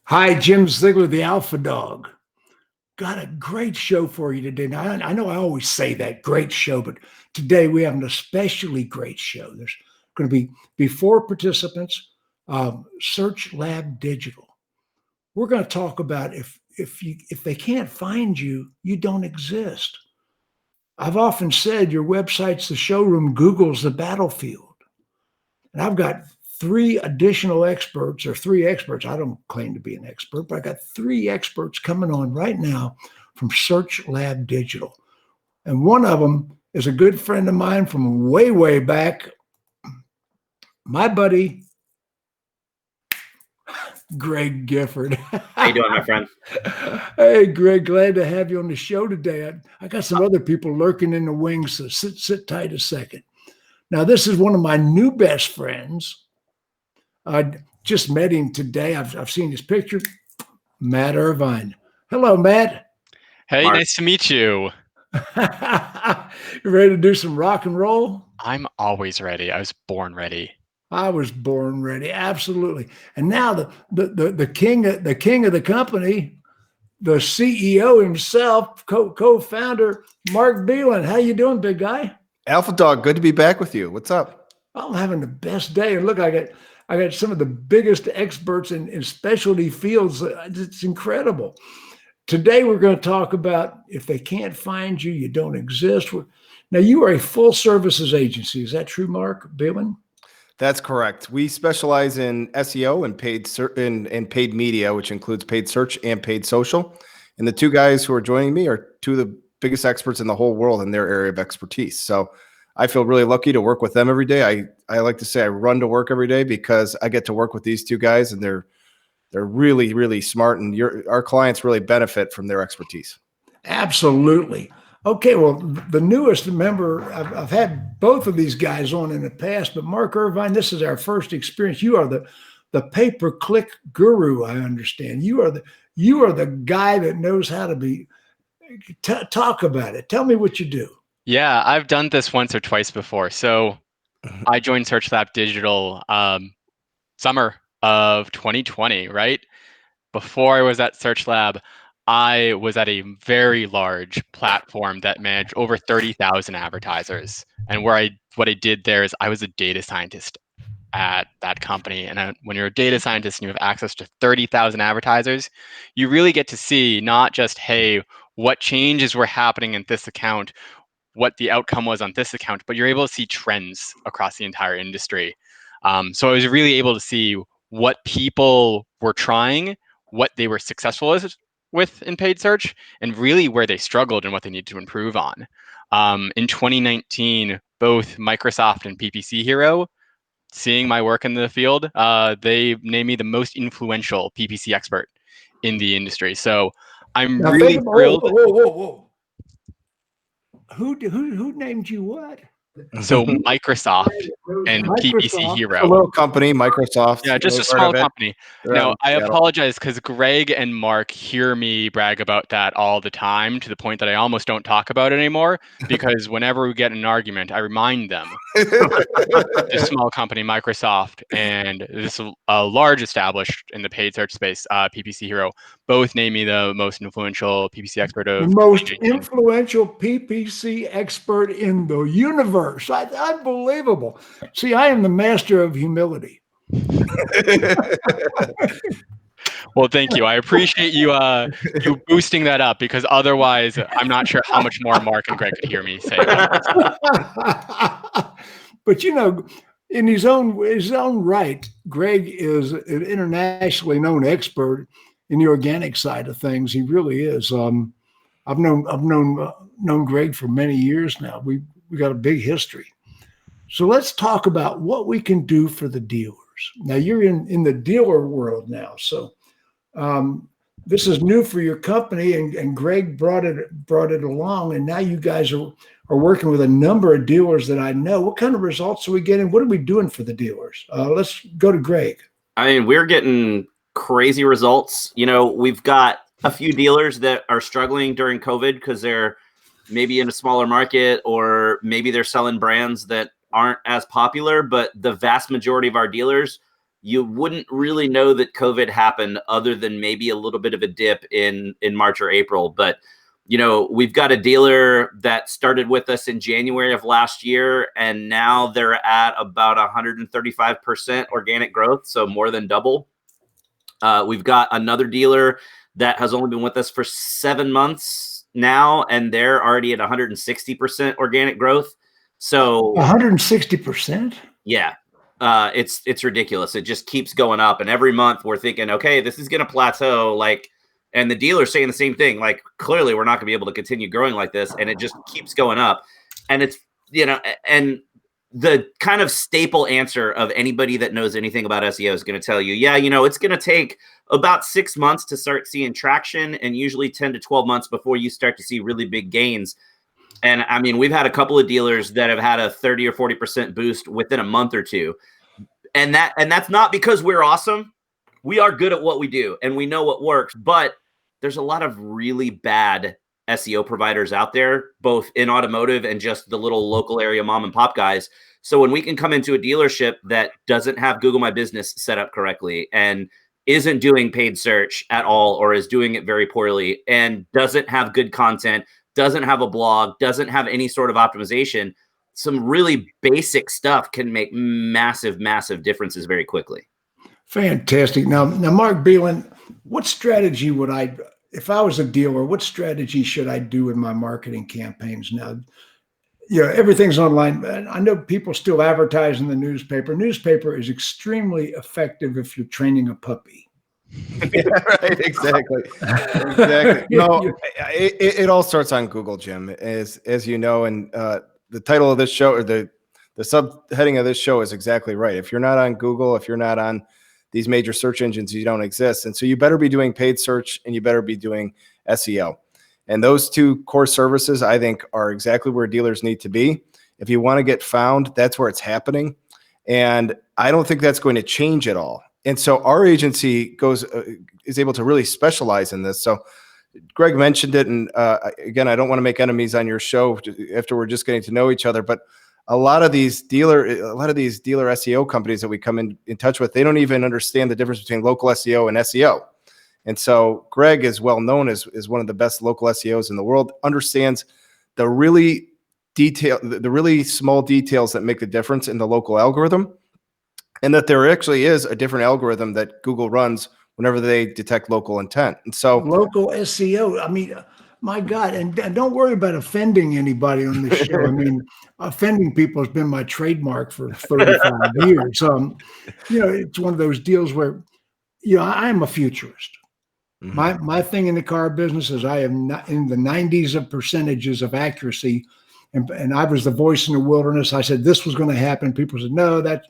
Hi, Jim Ziegler, the Alpha Dawg. Got a great show for you today. Now, I know I always say that, great show, but today we have an especially great show. There's going to be 4 participants, SearchLab Digital. We're going to talk about if they can't find you, you don't exist. I've often said your website's the showroom, Google's the battlefield. And I've got 3 additional experts, or 3 experts. I don't claim to be an expert, but I got 3 experts coming on right now from SearchLab Digital. And one of them is a good friend of mine from way, way back, my buddy, Greg Gifford. How you doing, my friend? Hey, Greg, glad to have you on the show today. I got some other people lurking in the wings, so sit tight a second. Now, this is one of my new best friends. I just met him today. I've seen his picture, Matt Irvine. Hello, Matt. Hey, Mark. Nice to meet you. You ready to do some rock and roll? I'm always ready. I was born ready. I was born ready, absolutely. And now the king of the company, the CEO himself, co-founder, Mark Bealin. How you doing, big guy? Alpha Dawg, good to be back with you. What's up? I'm having the best day. And look, I got some of the biggest experts in specialty fields. It's incredible. Today, we're going to talk about if they can't find you, you don't exist. Now, you are a full services agency. Is that true, Mark Bealin? That's correct. We specialize in SEO and paid media, which includes paid search and paid social. And the 2 guys who are joining me are 2 of the biggest experts in the whole world in their area of expertise. So I feel really lucky to work with them every day. I like to say I run to work every day because I get to work with these 2 guys, and they're really, really smart, and our clients really benefit from their expertise. Absolutely. Okay, well, the newest member, I've had both of these guys on in the past, but Mark Irvine, this is our first experience. You are the pay-per-click guru, I understand. You are the guy that knows how to be. Talk about it. Tell me what you do. Yeah, I've done this once or twice before. So I joined SearchLab Digital summer of 2020, right? Before I was at SearchLab, I was at a very large platform that managed over 30,000 advertisers. And what I did there is I was a data scientist at that company. And when you're a data scientist and you have access to 30,000 advertisers, you really get to see not just, hey, what changes were happening in this account, what the outcome was on this account, but you're able to see trends across the entire industry. So I was really able to see what people were trying, what they were successful with in paid search, and really where they struggled and what they need to improve on. In 2019, both Microsoft and PPC Hero, seeing my work in the field, they named me the most influential PPC expert in the industry. So I'm Now, really thrilled. Whoa. Who named you what? So Microsoft and PPC Microsoft. Hero. A little company, Microsoft. Yeah, just a small company. Now, I apologize because Greg and Mark hear me brag about that all the time, to the point that I almost don't talk about it anymore, because whenever we get in an argument, I remind them this small company, Microsoft, and this large established in the paid search space, PPC Hero, both named me the most influential PPC expert of The most 2019. influential PPC expert in the universe. Unbelievable. See, I am the master of humility. Well, thank you. I appreciate you you boosting that up, because otherwise I'm not sure how much more Mark and Greg could hear me say that. But in his own right, Greg is an internationally known expert in the organic side of things. He really is. I've known Greg for many years now. We got a big history. So let's talk about what we can do for the dealers. Now you're in the dealer world now, so this is new for your company, and Greg brought it along, and now you guys are working with a number of dealers that I know. What kind of results are we getting? What are we doing for the dealers? Let's go to Greg. I mean, we're getting crazy results. We've got a few dealers that are struggling during COVID because they're maybe in a smaller market, or maybe they're selling brands that aren't as popular, but the vast majority of our dealers you wouldn't really know that COVID happened other than maybe a little bit of a dip in March or April. But, we've got a dealer that started with us in January of last year, and now they're at about 135% organic growth, so more than double. We've got another dealer that has only been with us for 7 months now, and they're already at 160% organic growth. So 160%? Yeah. It's ridiculous. It just keeps going up. And every month we're thinking, okay, this is going to plateau. And the dealer's saying the same thing. Like, clearly we're not going to be able to continue growing like this. And it just keeps going up. And it's, and the kind of staple answer of anybody that knows anything about SEO is going to tell you, it's going to take about 6 months to start seeing traction, and usually 10 to 12 months before you start to see really big gains. And I mean, we've had a couple of dealers that have had a 30 or 40% boost within a month or two. And that's not because we're awesome. We are good at what we do and we know what works, but there's a lot of really bad SEO providers out there, both in automotive and just the little local area mom and pop guys. So when we can come into a dealership that doesn't have Google My Business set up correctly and isn't doing paid search at all, or is doing it very poorly, and doesn't have good content, doesn't have a blog, doesn't have any sort of optimization, some really basic stuff can make massive, massive differences very quickly. Fantastic. Now, Mark Bealin, what strategy would if I was a dealer, what strategy should I do in my marketing campaigns now? Everything's online. I know people still advertise in the newspaper. Newspaper is extremely effective if you're training a puppy. Yeah, right. Exactly. No, it all starts on Google, Jim, as you know, and the title of this show, or the subheading of this show, is exactly right. If you're not on Google, if you're not on these major search engines, you don't exist. And so you better be doing paid search, and you better be doing SEO. And those two core services, I think, are exactly where dealers need to be. If you want to get found, that's where it's happening. And I don't think that's going to change at all. And so our agency is able to really specialize in this. So Greg mentioned it. And again, I don't want to make enemies on your show after we're just getting to know each other. But a lot of these dealer SEO companies that we come in touch with, they don't even understand the difference between local SEO and SEO. And so Greg is well known as one of the best local SEOs in the world, understands the really small details that make the difference in the local algorithm, and that there actually is a different algorithm that Google runs whenever they detect local intent. And so local SEO, I mean, my God, and don't worry about offending anybody on this show. I mean, offending people has been my trademark for 35 years. It's one of those deals where, I am a futurist. Mm-hmm. My thing in the car business is I am not in the 90s of percentages of accuracy. And I was the voice in the wilderness. I said, this was going to happen. People said, no, that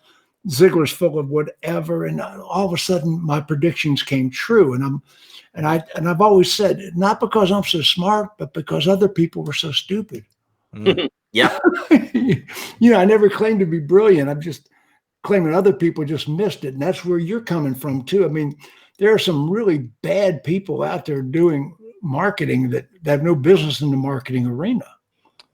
Ziegler's full of whatever. And all of a sudden my predictions came true. And I've always said, not because I'm so smart, but because other people were so stupid. Yeah. I never claimed to be brilliant. I'm just claiming other people just missed it. And that's where you're coming from too. I mean, there are some really bad people out there doing marketing that have no business in the marketing arena.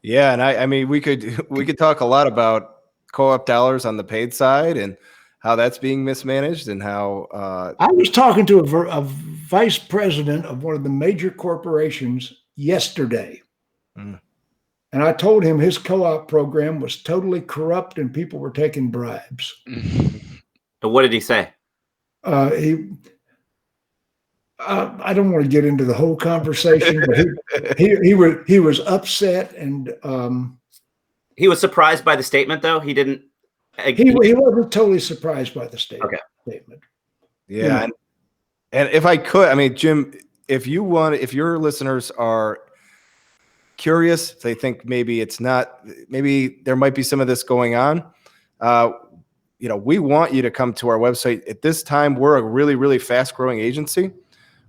Yeah. And I mean, we could talk a lot about co-op dollars on the paid side and how that's being mismanaged, and how I was talking to a vice president of one of the major corporations yesterday. And I told him his co-op program was totally corrupt and people were taking bribes. So what did he say? I don't want to get into the whole conversation, but he was upset, and he was surprised by the statement, though. He didn't. He wasn't totally surprised by the statement. Yeah, and if I could, I mean, Jim, if your listeners are curious, they think maybe there might be some of this going on. We want you to come to our website. At this time, we're a really, really fast growing agency,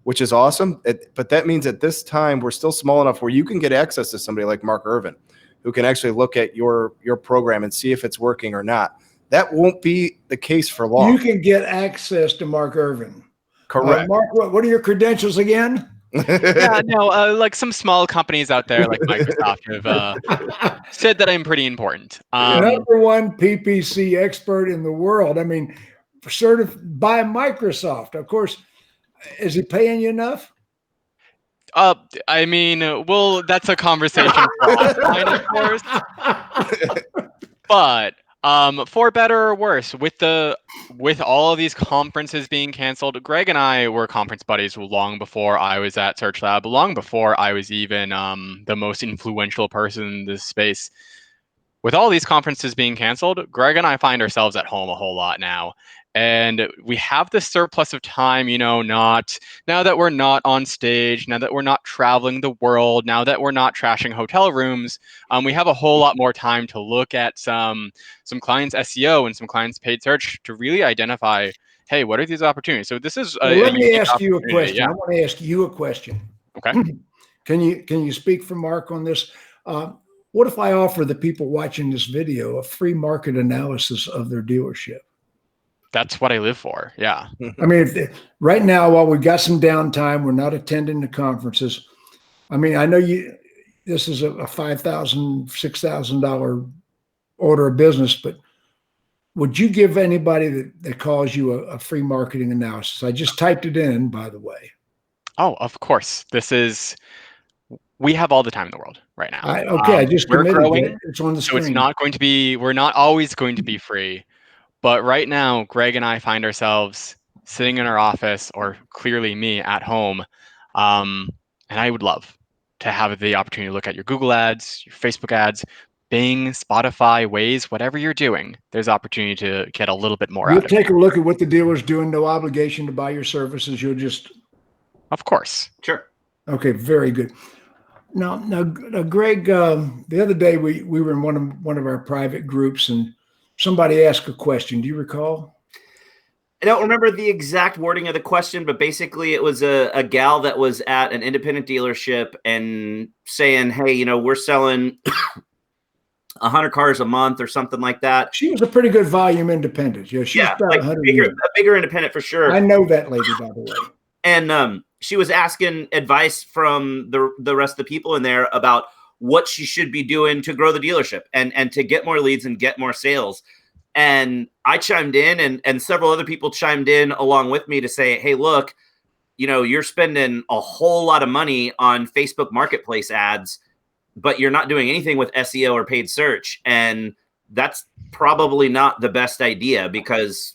which is awesome. But that means at this time, we're still small enough where you can get access to somebody like Mark Irvine, who can actually look at your program and see if it's working or not. That won't be the case for long. You can get access to Mark Irvine. Correct. Mark, what are your credentials again? Yeah, no, like some small companies out there like Microsoft have said that I'm pretty important. Number one PPC expert in the world. I mean, by Microsoft. Of course, is he paying you enough? I mean, well, that's a conversation for offline, of course. But for better or worse, with all of these conferences being canceled, Greg and I were conference buddies long before I was at SearchLab, long before I was even the most influential person in this space. With all these conferences being canceled, Greg and I find ourselves at home a whole lot now. And we have this surplus of time, not now that we're not on stage, now that we're not traveling the world, now that we're not trashing hotel rooms, we have a whole lot more time to look at some clients' SEO and some clients' paid search to really identify, hey, what are these opportunities? So this is let me ask you a opportunity, question. yeah. I want to ask you a question. Okay. Can you speak for Mark on this? What if I offer the people watching this video a free market analysis of their dealership? That's what I live for. Yeah. I mean, right now, while we've got some downtime, we're not attending the conferences. I mean, I know this is a $5,000, $6,000 order of business, but would you give anybody that calls you a free marketing analysis? I just typed it in, by the way. Oh, of course. We have all the time in the world right now. I just we're committed. growing. It's on the So screen. we're not always going to be free. But right now, Greg and I find ourselves sitting in our office, or clearly me at home. And I would love to have the opportunity to look at your Google ads, your Facebook ads, Bing, Spotify, Waze, whatever you're doing. There's opportunity to get a little bit more out of it. You'll take a look at what the dealer's doing. No obligation to buy your services. You'll just. Of course. Sure. Okay, very good. Now, Greg, the other day we were in one of our private groups and somebody asked a question. Do you recall? I don't remember the exact wording of the question, but basically it was a gal that was at an independent dealership and saying, hey, we're selling 100 cars a month or something like that. She was a pretty good volume independent. Yeah, she's about like 100 a bigger independent for sure. I know that lady, by the way. And she was asking advice from the rest of the people in there about what she should be doing to grow the dealership and to get more leads and get more sales. And I chimed in and several other people chimed in along with me to say, hey, look, you're spending a whole lot of money on Facebook Marketplace ads, but you're not doing anything with SEO or paid search. And that's probably not the best idea because,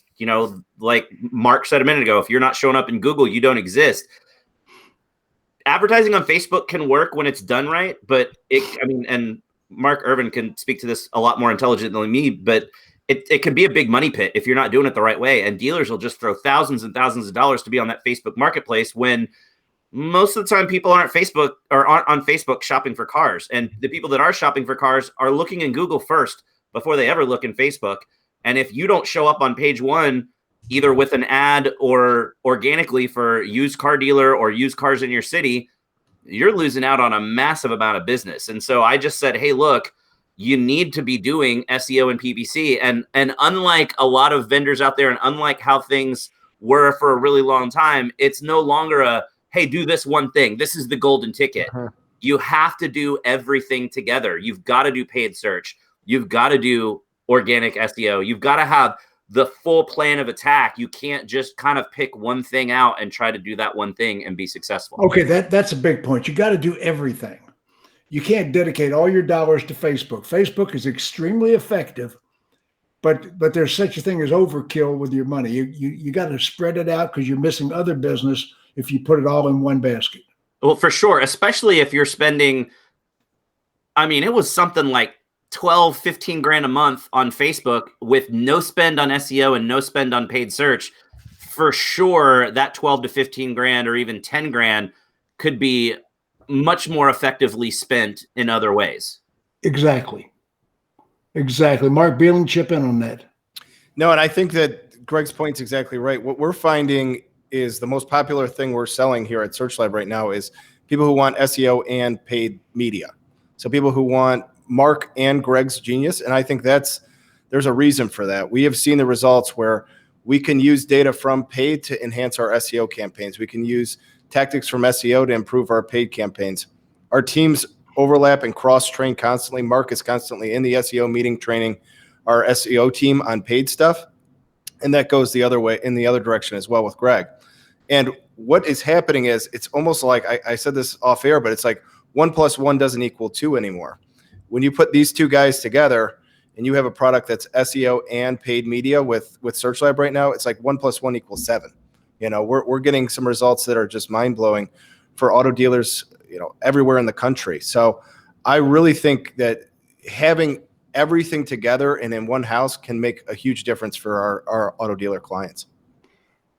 like Mark said a minute ago, if you're not showing up in Google, you don't exist. Advertising on Facebook can work when it's done right, but and Mark Irvine can speak to this a lot more intelligently than me, but it can be a big money pit if you're not doing it the right way. And dealers will just throw thousands and thousands of dollars to be on that Facebook Marketplace when most of the time people aren't on Facebook shopping for cars. And the people that are shopping for cars are looking in Google first before they ever look in Facebook. And if you don't show up on page one, either with an ad or organically for used car dealer or used cars in your city, you're losing out on a massive amount of business. And so I just said, hey, look, you need to be doing SEO and PPC. And unlike a lot of vendors out there, and unlike how things were for a really long time, it's no longer hey, do this one thing. This is the golden ticket. You have to do everything together. You've got to do paid search. You've got to do organic SEO. You've got to have the full plan of attack. You can't just kind of pick one thing out and try to do that one thing and be successful. Okay, that's a big point. You got to do everything. You can't dedicate all your dollars to Facebook. Facebook is extremely effective, but there's such a thing as overkill with your money. You got to spread it out because you're missing other business if you put it all in one basket. Well, for sure, especially if you're spending, it was something like 12, 15 grand a month on Facebook with no spend on SEO and no spend on paid search. For sure, that 12 to 15 grand or even 10 grand could be much more effectively spent in other ways. Exactly. Mark Bealin, chip in on that. No, and I think that Greg's point's exactly right. What we're finding is the most popular thing we're selling here at SearchLab right now is people who want SEO and paid media. So people who want Mark and Greg's genius. And I think there's a reason for that. We have seen the results where we can use data from paid to enhance our SEO campaigns. We can use tactics from SEO to improve our paid campaigns. Our teams overlap and cross-train constantly. Mark is constantly in the SEO meeting training our SEO team on paid stuff. And that goes the other way, in the other direction as well with Greg. And what is happening is it's almost like I said this off air, but it's like 1 + 1 doesn't equal 2 anymore. When you put these two guys together and you have a product that's SEO and paid media with SearchLab right now, it's like 1 + 1 = 7. You know, we're getting some results that are just mind blowing for auto dealers, you know, everywhere in the country. So I really think that having everything together and in one house can make a huge difference for our auto dealer clients.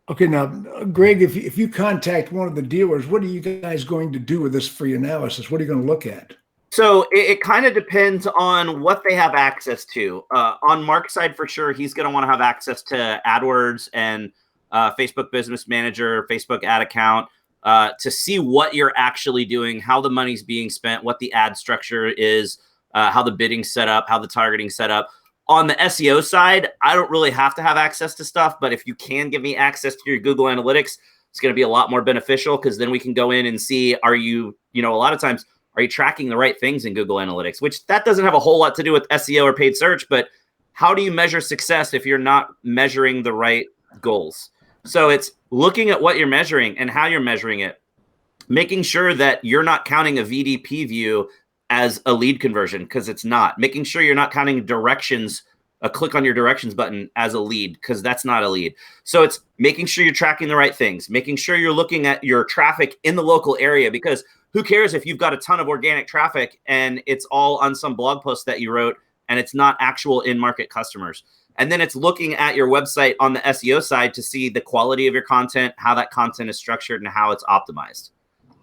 Okay, now, Greg, if you contact one of the dealers, what are you guys going to do with this free analysis? What are you going to look at? So it kind of depends on what they have access to. On Mark's side, for sure, he's going to want to have access to AdWords and Facebook Business Manager, Facebook ad account, to see what you're actually doing, how the money's being spent, what the ad structure is, how the bidding's set up, how the targeting's set up. On the SEO side, I don't really have to have access to stuff, but if you can give me access to your Google Analytics, it's going to be a lot more beneficial, because then we can go in and see, are you, a lot of times, are you tracking the right things in Google Analytics, which that doesn't have a whole lot to do with SEO or paid search, but how do you measure success if you're not measuring the right goals? So it's looking at what you're measuring and how you're measuring it, making sure that you're not counting a VDP view as a lead conversion, because it's not. Making sure you're not counting directions, a click on your directions button, as a lead, because that's not a lead. So it's making sure you're tracking the right things, making sure you're looking at your traffic in the local area, because who cares if you've got a ton of organic traffic and it's all on some blog post that you wrote and it's not actual in-market customers. And then it's looking at your website on the SEO side to see the quality of your content, how that content is structured, and how it's optimized.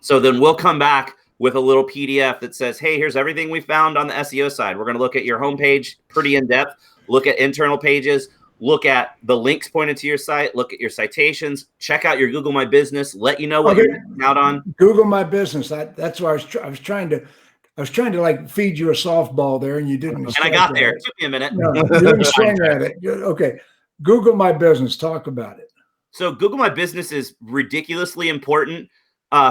So then we'll come back with a little PDF that says, hey, here's everything we found on the SEO side. We're going to look at your homepage pretty in depth, look at internal pages, look at the links pointed to your site, look at your citations, check out your Google My Business, let you know what you're missing out on. Google My Business. That's why I was trying to like feed you a softball there, and you didn't. And I got there. It took me a minute. No, you didn't swing at it. Okay. Google My Business. Talk about it. So Google My Business is ridiculously important.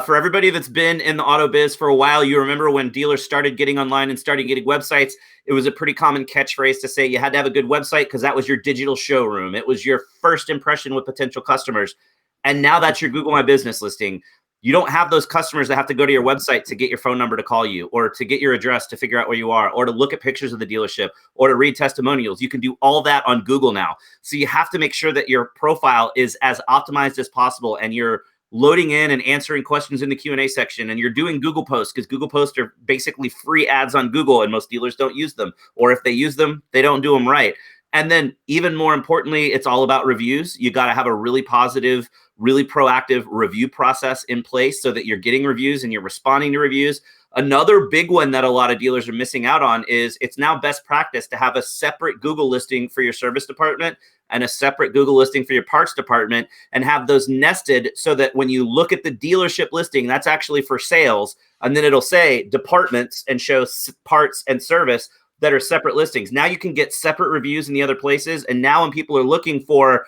For everybody that's been in the auto biz for a while, you remember when dealers started getting online and started getting websites, it was a pretty common catchphrase to say you had to have a good website because that was your digital showroom. It was your first impression with potential customers. And now that's your Google My Business listing. You don't have those customers that have to go to your website to get your phone number to call you, or to get your address to figure out where you are, or to look at pictures of the dealership, or to read testimonials. You can do all that on Google now. So you have to make sure that your profile is as optimized as possible, and you're loading in and answering questions in the Q&A section, and you're doing Google posts, because Google posts are basically free ads on Google, and most dealers don't use them, or if they use them, they don't do them right. And then even more importantly, it's all about reviews. You got to have a really positive, really proactive review process in place so that you're getting reviews and you're responding to reviews. Another big one that a lot of dealers are missing out on is it's now best practice to have a separate Google listing for your service department and a separate Google listing for your parts department, and have those nested so that when you look at the dealership listing, that's actually for sales. And then it'll say departments and show parts and service that are separate listings. Now you can get separate reviews in the other places. And now when people are looking for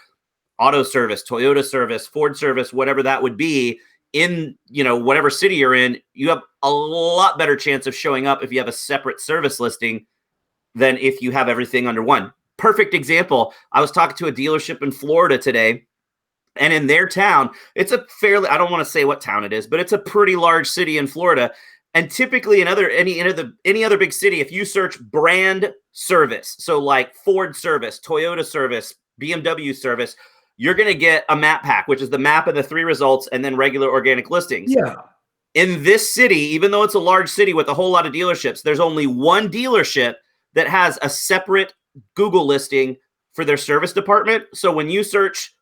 auto service, Toyota service, Ford service, whatever that would be, in whatever city you're in, you have a lot better chance of showing up if you have a separate service listing than if you have everything under one. Perfect example. I was talking to a dealership in Florida today, and in their town, it's a fairly, I don't want to say what town it is, but it's a pretty large city in Florida. And typically in any other big city, if you search brand service, so like Ford service, Toyota service, BMW service, you're going to get a map pack, which is the map of the 3 results, and then regular organic listings. Yeah. In this city, even though it's a large city with a whole lot of dealerships, there's only one dealership that has a separate Google listing for their service department. So when you search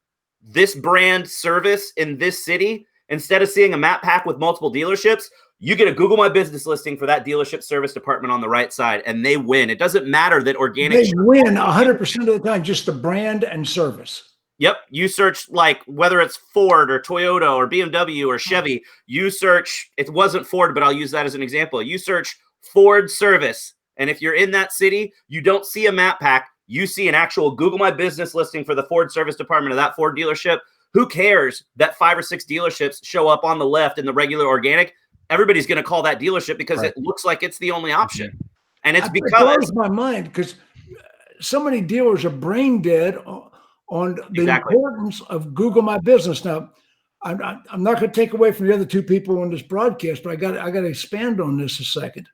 this brand service in this city, instead of seeing a map pack with multiple dealerships, you get a Google My Business listing for that dealership service department on the right side, and they win. It doesn't matter that organic. They win 100% of the time, just the brand and service. Yep. You search, like, whether it's Ford or Toyota or BMW or Chevy, you search, it wasn't Ford, but I'll use that as an example. You search Ford service. And if you're in that city, you don't see a map pack. You see an actual Google My Business listing for the Ford service department of that Ford dealership. Who cares that 5 or 6 dealerships show up on the left in the regular organic? Everybody's going to call that dealership because it looks like it's the only option. And it's because it blows my mind, because so many dealers are brain dead on the Exactly. importance of Google My Business. Now, I'm not going to take away from the other two people on this broadcast, but I got to expand on this a second.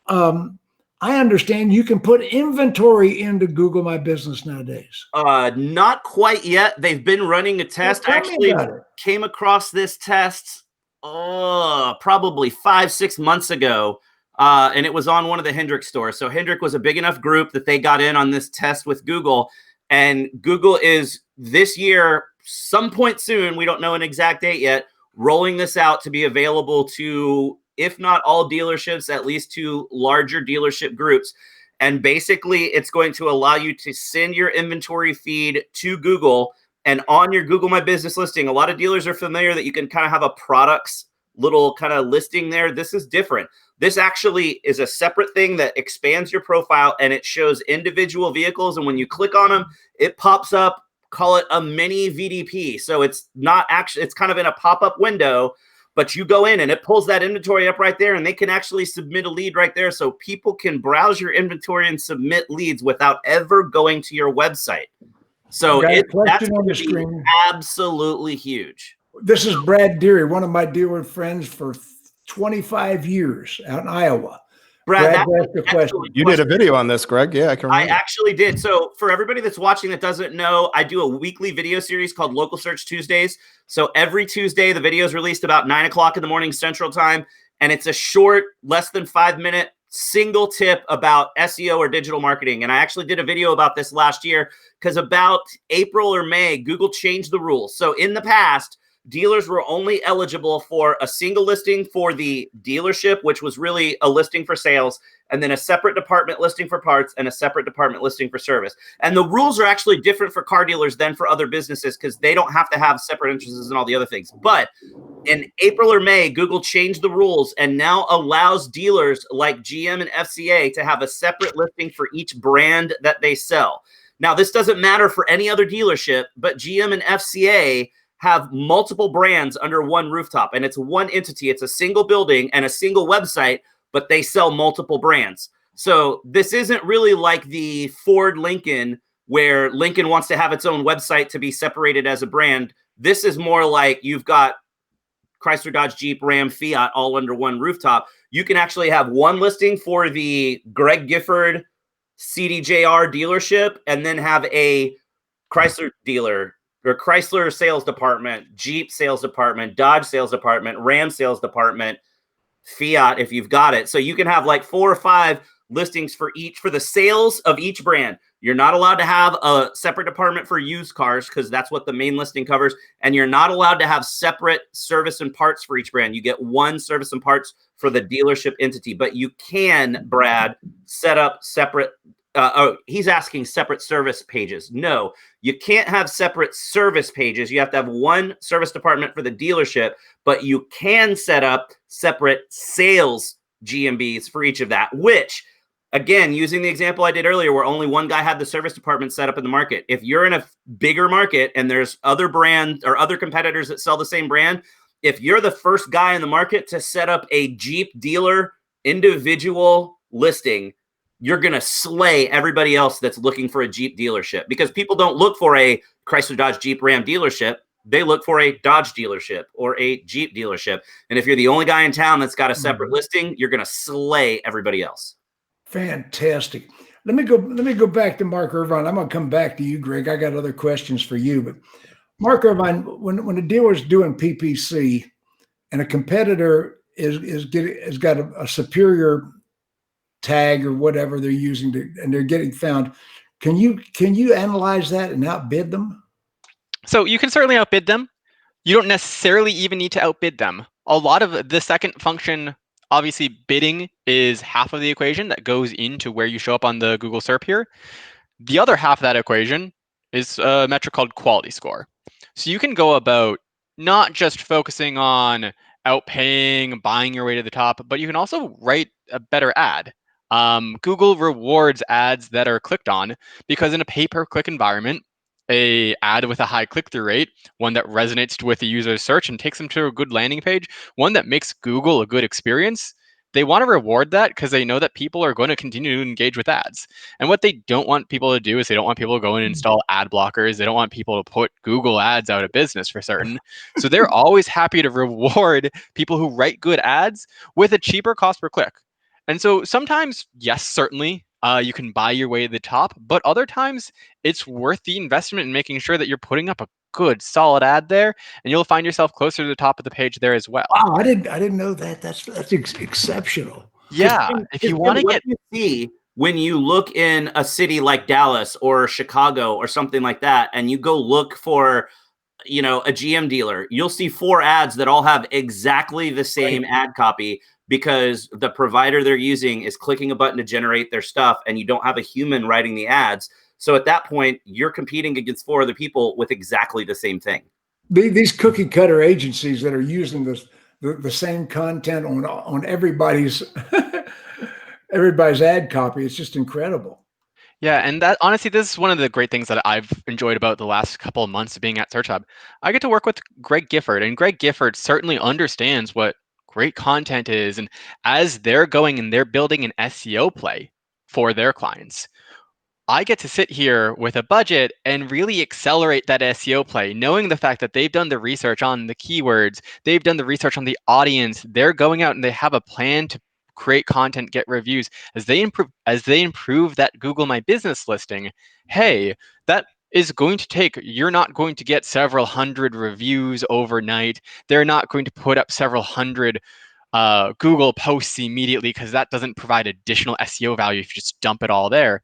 I understand you can put inventory into Google My Business nowadays. Not quite yet. They've been running a test. Well, I tell me actually about it. came across this test probably 5-6 months ago. And it was on one of the Hendrick stores. So Hendrick was a big enough group that they got in on this test with Google. And Google is this year, some point soon, we don't know an exact date yet, rolling this out to be available to, if not all dealerships, at least to larger dealership groups. And basically, it's going to allow you to send your inventory feed to Google, and on your Google My Business listing. A lot of dealers are familiar that you can kind of have a products little kind of listing there. This is different. This actually is a separate thing that expands your profile, and it shows individual vehicles. And when you click on them, it pops up, call it a mini VDP. So it's not actually, it's kind of in a pop-up window, but you go in and it pulls that inventory up right there, and they can actually submit a lead right there. So people can browse your inventory and submit leads without ever going to your website. So that's on the screen. Absolutely huge. This is Brad Deary, one of my dealer friends for 25 years out in Iowa. Brad, asked a question. You did a video on this, Greg. Yeah, I can remember. I actually did. So for everybody that's watching that doesn't know, I do a weekly video series called Local Search Tuesdays. So every Tuesday, the video is released about 9 o'clock in the morning Central Time. And it's a short, less than 5-minute single tip about SEO or digital marketing. And I actually did a video about this last year because about April or May, Google changed the rules. So in the past, dealers were only eligible for a single listing for the dealership, which was really a listing for sales, and then a separate department listing for parts and a separate department listing for service. And the rules are actually different for car dealers than for other businesses because they don't have to have separate entrances and all the other things. But in April or May, Google changed the rules and now allows dealers like GM and FCA to have a separate listing for each brand that they sell. Now, this doesn't matter for any other dealership, but GM and FCA have multiple brands under one rooftop, and it's one entity. It's a single building and a single website, but they sell multiple brands. So this isn't really like the Ford Lincoln, where Lincoln wants to have its own website to be separated as a brand. This is more like you've got Chrysler, Dodge, Jeep, Ram, Fiat all under one rooftop. You can actually have one listing for the Greg Gifford CDJR dealership, and then have a Chrysler dealer or Chrysler sales department, Jeep sales department, Dodge sales department, Ram sales department, Fiat if you've got it. So you can have like 4 or 5 listings for the sales of each brand. You're not allowed to have a separate department for used cars because that's what the main listing covers. And you're not allowed to have separate service and parts for each brand. You get one service and parts for the dealership entity, but you can, Brad, set up separate. He's asking separate service pages. No, you can't have separate service pages. You have to have one service department for the dealership, but you can set up separate sales GMBs for each of that, which, again, using the example I did earlier, where only one guy had the service department set up in the market. If you're in a bigger market and there's other brands or other competitors that sell the same brand, if you're the first guy in the market to set up a Jeep dealer individual listing, you're going to slay everybody else that's looking for a Jeep dealership, because people don't look for a Chrysler, Dodge, Jeep, Ram dealership. They look for a Dodge dealership or a Jeep dealership. And if you're the only guy in town that's got a separate listing, you're going to slay everybody else. Fantastic. Let me go back to Mark Irvine. I'm going to come back to you, Greg. I got other questions for you, but Mark Irvine, when a dealer's doing PPC and a competitor has got a superior tag or whatever they're using and they're getting found, can you analyze that and outbid them? So you can certainly outbid them. You don't necessarily even need to outbid them. A lot of the second function, obviously bidding, is half of the equation that goes into where you show up on the Google SERP here. The other half of that equation is a metric called quality score. So you can go about not just focusing on outpaying, buying your way to the top, but you can also write a better ad. Google rewards ads that are clicked on, because in a pay-per-click environment, a ad with a high click-through rate, one that resonates with the user's search and takes them to a good landing page, one that makes Google a good experience, they want to reward that because they know that people are going to continue to engage with ads. And what they don't want people to do is they don't want people to go and install ad blockers. They don't want people to put Google ads out of business for certain. So they're always happy to reward people who write good ads with a cheaper cost per click. And so sometimes, yes, certainly, you can buy your way to the top, but other times it's worth the investment in making sure that you're putting up a good, solid ad there, and you'll find yourself closer to the top of the page there as well. Wow, I didn't know that. That's exceptional. Yeah, if you want to what get you see when you look in a city like Dallas or Chicago or something like that, and you go look for, you know, a GM dealer, you'll see 4 ads that all have exactly the same ad copy, because the provider they're using is clicking a button to generate their stuff, and you don't have a human writing the ads. So at that point, you're competing against 4 other people with exactly the same thing. These cookie cutter agencies that are using the same content on everybody's everybody's ad copy, it's just incredible. Yeah, and that honestly, this is one of the great things that I've enjoyed about the last couple of months of being at SearchLab. I get to work with Greg Gifford, and Greg Gifford certainly understands what great content is. And as they're going and they're building an SEO play for their clients, I get to sit here with a budget and really accelerate that SEO play, knowing the fact that they've done the research on the keywords, they've done the research on the audience, they're going out and they have a plan to create content, get reviews. As they improve that Google My Business listing, hey, that is going to take, you're not going to get several hundred reviews overnight. They're not going to put up several hundred Google posts immediately, because that doesn't provide additional SEO value if you just dump it all there.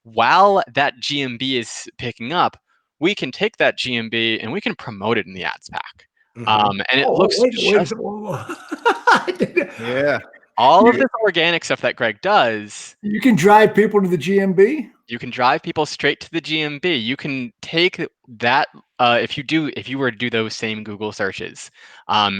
While that GMB is picking up, we can take that GMB and we can promote it in the ads pack. And it looks just Yeah. all of this organic stuff that Greg does. You can drive people to the GMB. You can drive people straight to the GMB. You can take that if you were to do those same Google searches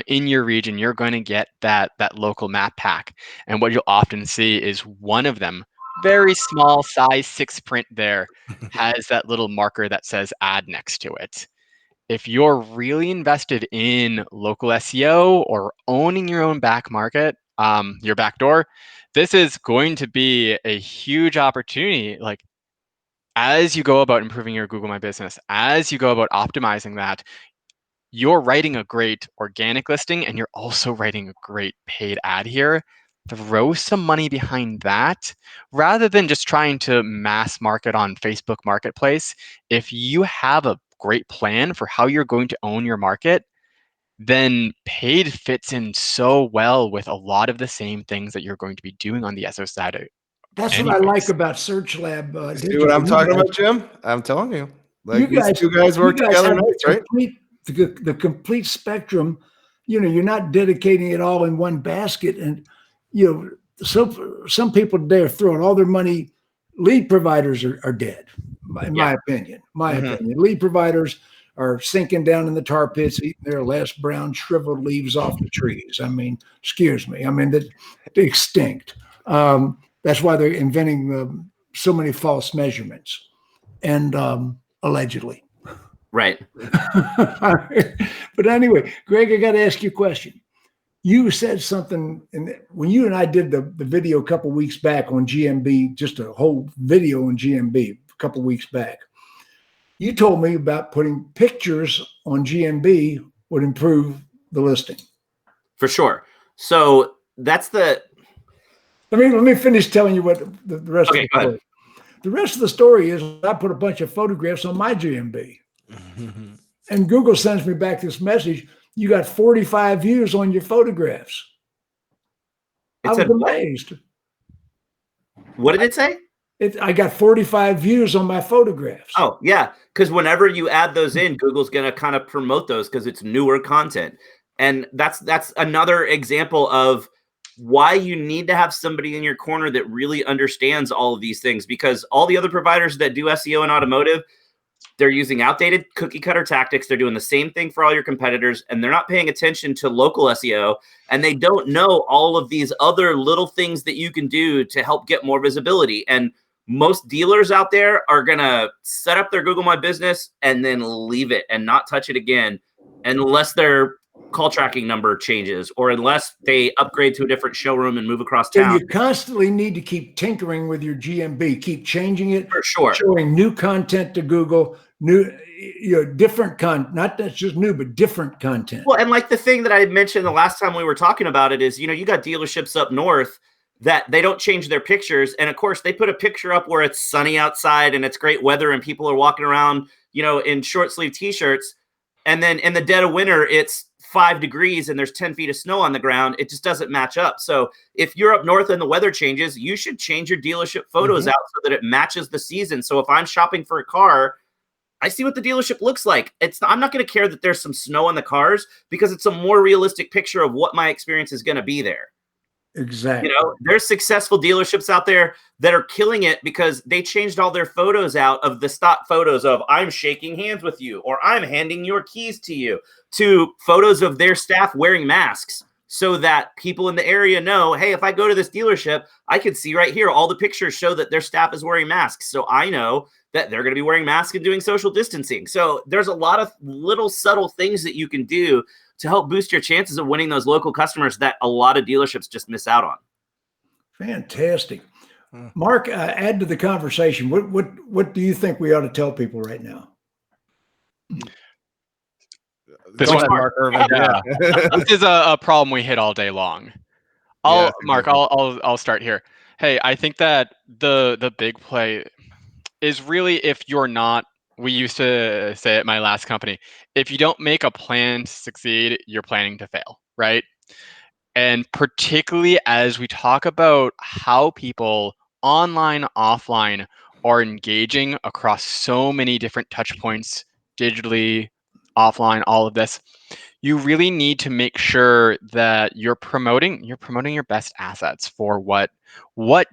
in your region, you're going to get that local map pack. And what you'll often see is one of them, very small size 6 print there, has that little marker that says ad next to it. If you're really invested in local SEO or owning your own back market, your back door, this is going to be a huge opportunity. Like, as you go about improving your Google My Business, as you go about optimizing that, you're writing a great organic listing and you're also writing a great paid ad here. Throw some money behind that rather than just trying to mass market on Facebook Marketplace. If you have a great plan for how you're going to own your market, then paid fits in so well with a lot of the same things that you're going to be doing on the SEO side. That's what I like about SearchLab See Digital. what I'm talking about, Jim? I'm telling you. Like, these two guys work together nice, right? The complete spectrum. You know, you're not dedicating it all in one basket. And, you know, some people today are throwing all their money. Lead providers are dead, in my opinion. Lead providers are sinking down in the tar pits, eating their last brown shriveled leaves off the trees. I mean, excuse me. I mean, they're extinct. That's why they're inventing so many false measurements, and allegedly. Right. But anyway, Greg, I got to ask you a question. You said something, when you and I did the video a couple of weeks back on GMB, just a whole video on GMB a couple of weeks back. You told me about putting pictures on GMB would improve the listing. For sure. So that's the. Let me finish telling you what the rest of the story. Ahead. The rest of the story is I put a bunch of photographs on my GMB. And Google sends me back this message. You got 45 views on your photographs. I was amazed. What did it say? I got 45 views on my photographs. Oh, yeah. Because whenever you add those in, Google's going to kind of promote those because it's newer content. And that's another example of why you need to have somebody in your corner that really understands all of these things, because all the other providers that do SEO and automotive, they're using outdated cookie cutter tactics. They're doing the same thing for all your competitors, and they're not paying attention to local SEO, and they don't know all of these other little things that you can do to help get more visibility. And most dealers out there are going to set up their Google My Business and then leave it and not touch it again unless they're call tracking number changes, or unless they upgrade to a different showroom and move across So town. you constantly need to keep tinkering with your GMB, keep changing it, For sure. showing new content to Google, different not that's just new, but different content. Well, and like the thing that I mentioned the last time we were talking about it is, you got dealerships up north that they don't change their pictures. And of course, they put a picture up where it's sunny outside and it's great weather and people are walking around, in short sleeve t-shirts. And then in the dead of winter, it's 5 degrees and there's 10 feet of snow on the ground. It just doesn't match up. So if you're up north and the weather changes, you should change your dealership photos out so that it matches the season. So if I'm shopping for a car, I see what the dealership looks like. I'm not going to care that there's some snow on the cars because it's a more realistic picture of what my experience is going to be there. Exactly. There's successful dealerships out there that are killing it because they changed all their photos out of the stock photos of I'm shaking hands with you or I'm handing your keys to you to photos of their staff wearing masks so that people in the area know, hey, if I go to this dealership, I can see right here, all the pictures show that their staff is wearing masks. So I know that they're going to be wearing masks and doing social distancing. So there's a lot of little subtle things that you can do to help boost your chances of winning those local customers that a lot of dealerships just miss out on. Fantastic. Mark, add to the conversation. What do you think we ought to tell people right now? This Go one, ahead, Mark Irvine. Yeah. This is a problem we hit all day long. Mark, I'll start here. Hey, I think that the big play is really if you're not, we used to say at my last company, if you don't make a plan to succeed, you're planning to fail, right? And particularly as we talk about how people online, offline are engaging across so many different touch points, digitally, offline, all of this, you really need to make sure that you're promoting your best assets for what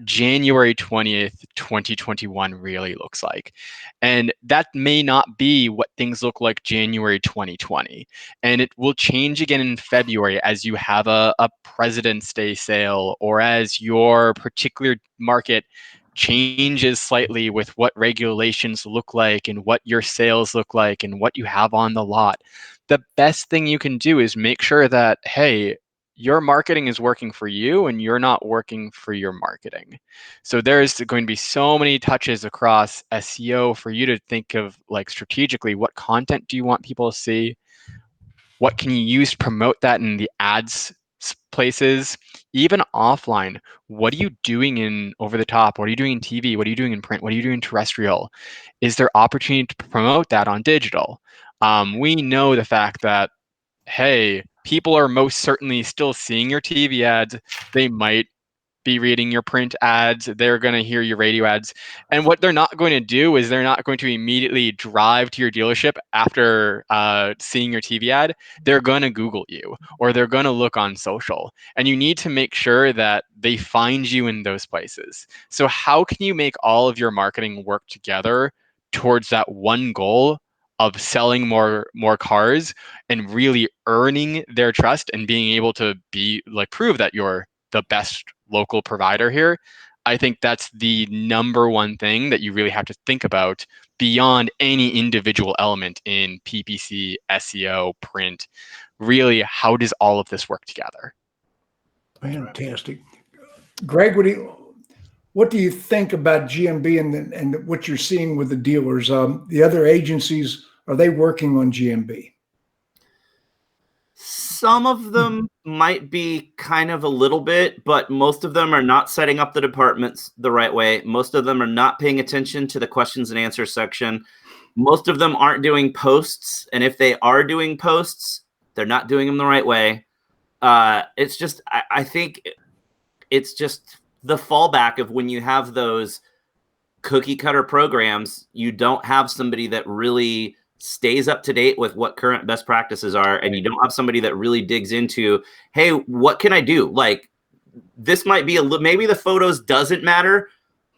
January 20th, 2021 really looks like. And that may not be what things look like January 2020. And it will change again in February as you have a President's Day sale or as your particular market changes slightly with what regulations look like and what your sales look like and what you have on the lot. The best thing you can do is make sure that, hey, your marketing is working for you and you're not working for your marketing. So there's going to be so many touches across SEO for you to think of, like, strategically, what content do you want people to see? What can you use to promote that in the ads places? Even offline, what are you doing in over the top? What are you doing in TV? What are you doing in print? What are you doing in terrestrial? Is there opportunity to promote that on digital? We know the fact that, hey, people are most certainly still seeing your TV ads. They might be reading your print ads. They're going to hear your radio ads. And what they're not going to do is they're not going to immediately drive to your dealership after seeing your TV ad. They're going to Google you or they're going to look on social. And you need to make sure that they find you in those places. So how can you make all of your marketing work together towards that one goal of selling more cars and really earning their trust and being able to be like prove that you're the best local provider here? I think that's the number one thing that you really have to think about beyond any individual element in PPC, SEO, print. Really, how does all of this work together? Fantastic. Greg, what do you think about GMB and what you're seeing with the dealers? The other agencies, are they working on GMB? Some of them might be kind of a little bit, but most of them are not setting up the departments the right way. Most of them are not paying attention to the questions and answers section. Most of them aren't doing posts. And if they are doing posts, they're not doing them the right way. It's just, I think it's just the fallback of when you have those cookie cutter programs, you don't have somebody that really stays up to date with what current best practices are. And you don't have somebody that really digs into, hey, what can I do? Like, this might be maybe the photos doesn't matter.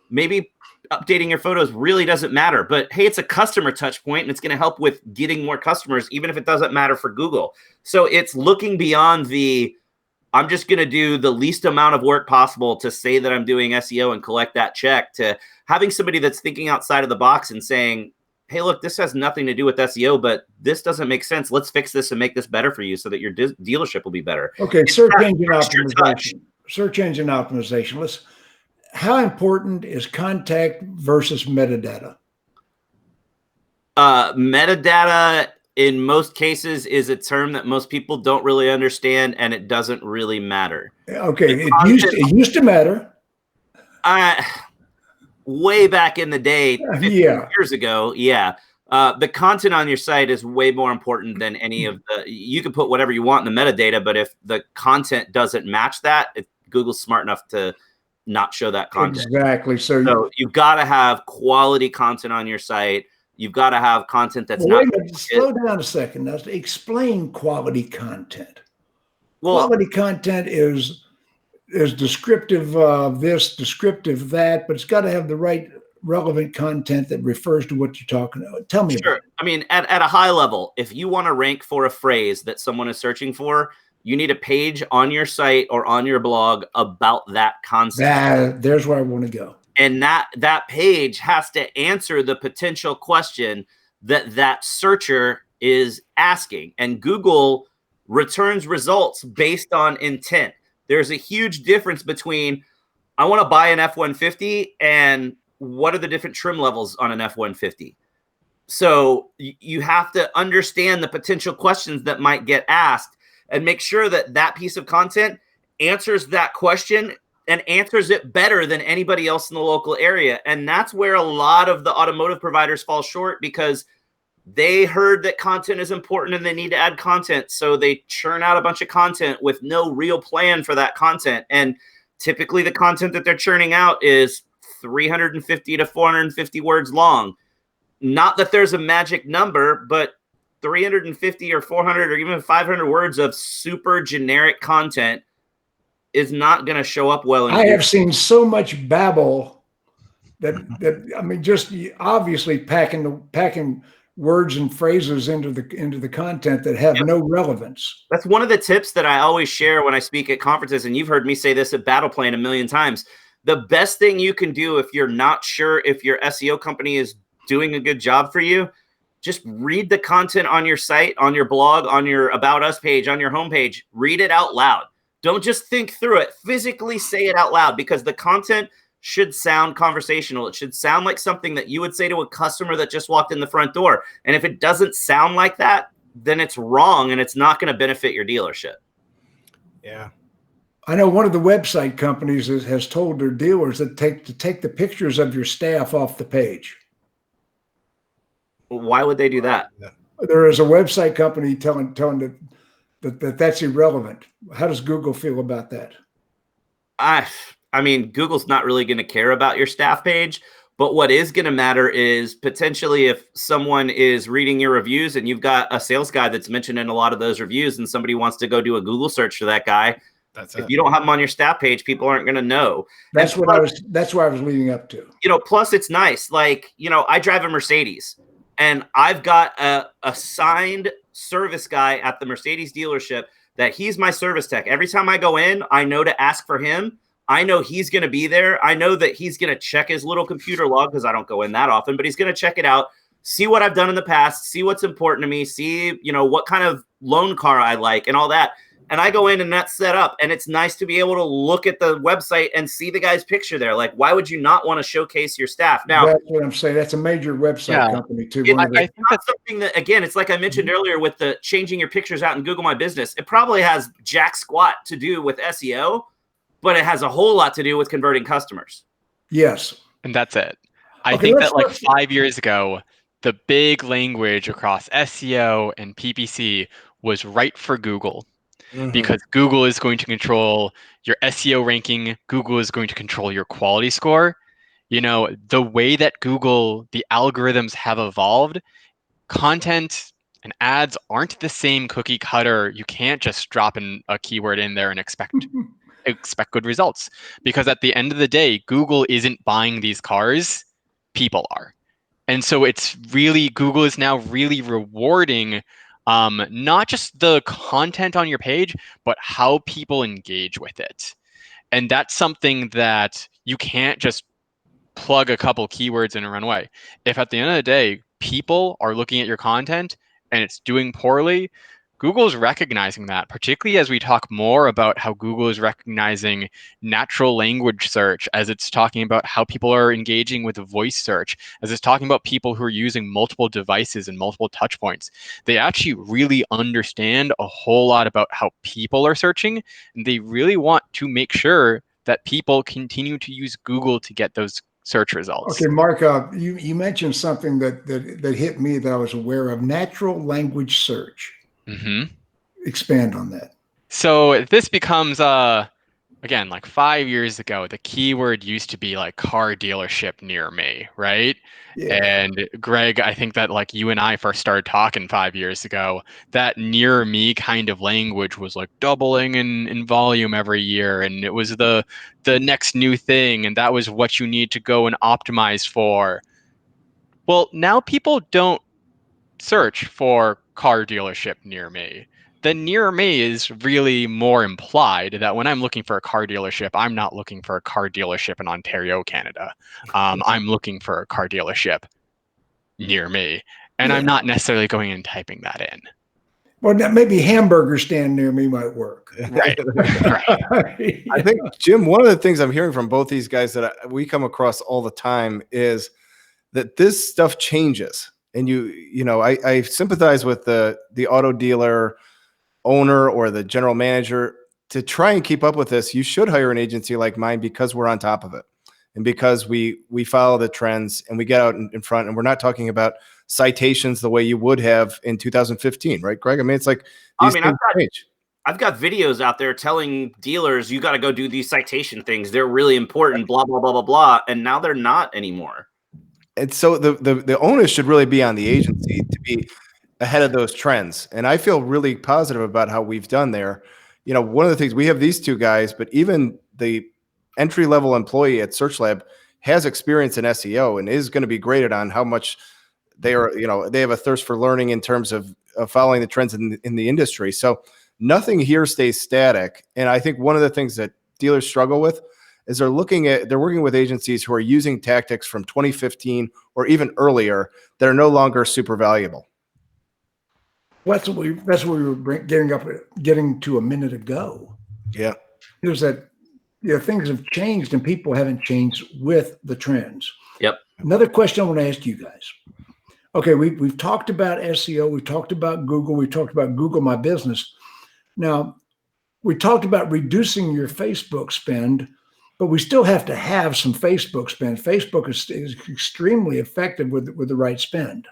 Maybe updating your photos really doesn't matter, but hey, it's a customer touch point and it's going to help with getting more customers, even if it doesn't matter for Google. So it's looking beyond I'm just going to do the least amount of work possible to say that I'm doing SEO and collect that check, to having somebody that's thinking outside of the box and saying, hey, look, this has nothing to do with SEO, but this doesn't make sense. Let's fix this and make this better for you so that your dealership will be better. Okay, It's search that engine extra touch. optimization. Search engine optimization. How important is contact versus metadata? Metadata in most cases is a term that most people don't really understand, and it doesn't really matter. Okay, it used to matter. Way back in the day, 15 years ago, yeah. The content on your site is way more important than any of the. You can put whatever you want in the metadata, but if the content doesn't match that, Google's smart enough to not show that content. Exactly. So you've got to have quality content on your site. You've got to have content that's not. Wait a minute, slow down a second. Now, explain quality content. Well, quality content is descriptive of this, descriptive of that, but it's got to have the right relevant content that refers to what you're talking about. Tell me about it. I mean, at a high level, if you want to rank for a phrase that someone is searching for, you need a page on your site or on your blog about that concept. There's where I want to go. And that page has to answer the potential question that searcher is asking. And Google returns results based on intent. There's a huge difference between I want to buy an F-150 and what are the different trim levels on an F-150. So you have to understand the potential questions that might get asked and make sure that piece of content answers that question and answers it better than anybody else in the local area. And that's where a lot of the automotive providers fall short because they heard that content is important and they need to add content. So they churn out a bunch of content with no real plan for that content. And typically the content that they're churning out is 350 to 450 words long. Not that there's a magic number, but 350 or 400 or even 500 words of super generic content is not going to show up well. I have seen so much babble that I mean, just obviously packing words and phrases into the content that have no relevance. That's one of the tips that I always share when I speak at conferences, and you've heard me say this at Battle Plan a million times. The best thing you can do if you're not sure if your SEO company is doing a good job for you, just read the content on your site, on your blog, on your About Us page, on your homepage. Read it out loud. Don't just think through it. Physically say it out loud because the content should sound conversational. It should sound like something that you would say to a customer that just walked in the front door. And if it doesn't sound like that, then it's wrong and it's not going to benefit your dealership. Yeah. I know one of the website companies has told their dealers that take the pictures of your staff off the page. Why would they do that? There is a website company telling that's irrelevant. How does Google feel about that? I mean, Google's not really going to care about your staff page, but what is going to matter is potentially if someone is reading your reviews and you've got a sales guy that's mentioned in a lot of those reviews and somebody wants to go do a Google search for that guy. If you don't have them on your staff page, people aren't going to know. That's where I was leading up to. Plus it's nice. Like, I drive a Mercedes and I've got a assigned service guy at the Mercedes dealership that he's my service tech. Every time I go in, I know to ask for him. I know he's going to be there. I know that he's going to check his little computer log because I don't go in that often, but he's going to check it out, see what I've done in the past, see what's important to me, see, what kind of loan car I like and all that. And I go in and that's set up. And it's nice to be able to look at the website and see the guy's picture there. Like, why would you not want to showcase your staff? Now, that's what I'm saying. That's a major website company too. I think that's something that, again, it's like I mentioned earlier with the changing your pictures out in Google My Business. It probably has jack squat to do with SEO, but it has a whole lot to do with converting customers. Yes. And that's it. I think that like 5 years ago, the big language across SEO and PPC was right for Google. Because Google is going to control your SEO ranking. Google is going to control your quality score. The way that Google, the algorithms have evolved, content and ads aren't the same cookie cutter. You can't just drop in a keyword in there and expect good results. Because at the end of the day, Google isn't buying these cars, people are. And so Google is now really rewarding not just the content on your page, but how people engage with it. And that's something that you can't just plug a couple keywords in and run away. If at the end of the day, people are looking at your content and it's doing poorly, Google's recognizing that, particularly as we talk more about how Google is recognizing natural language search, as it's talking about how people are engaging with voice search, as it's talking about people who are using multiple devices and multiple touch points. They actually really understand a whole lot about how people are searching, and they really want to make sure that people continue to use Google to get those search results. Okay, Mark, you mentioned something that hit me that I was aware of: natural language search. Mm-hmm. Expand on that. So this becomes again, like 5 years ago, the keyword used to be like car dealership near me, right? Yeah. And Greg, I think that like you and I first started talking 5 years ago, that near me kind of language was like doubling in volume every year. And it was the next new thing. And that was what you need to go and optimize for. Well, now people don't search for car dealership near me. The near me is really more implied that when I'm looking for a car dealership, I'm not looking for a car dealership in Ontario, Canada. I'm looking for a car dealership near me. And Yeah. I'm not necessarily going and typing that in. Well, maybe hamburger stand near me might work. Right. Right. I think, Jim, one of the things I'm hearing from both these guys that we come across all the time is that this stuff changes. And I sympathize with the auto dealer owner or the general manager. To try and keep up with this, you should hire an agency like mine because we're on top of it. And because we follow the trends and we get out in front, and we're not talking about citations the way you would have in 2015, right, Greg? I mean, it's like these things change. I've got videos out there telling dealers, you got to go do these citation things. They're really important, blah, blah, blah, blah, blah. And now they're not anymore. And so the onus should really be on the agency to be ahead of those trends. And I feel really positive about how we've done there. One of the things, we have these two guys, but even the entry-level employee at SearchLab has experience in SEO and is going to be graded on how much they have a thirst for learning in terms of following the trends in the industry. So nothing here stays static. And I think one of the things that dealers struggle with is they're working with agencies who are using tactics from 2015 or even earlier that are no longer super valuable. That's what we were getting to a minute ago. Yeah. There's that, things have changed and people haven't changed with the trends. Yep. Another question I want to ask you guys. Okay, we've talked about SEO, we've talked about Google, we've talked about Google My Business. Now, we talked about reducing your Facebook spend, but we still have to have some Facebook spend. Facebook is extremely effective with the right spend.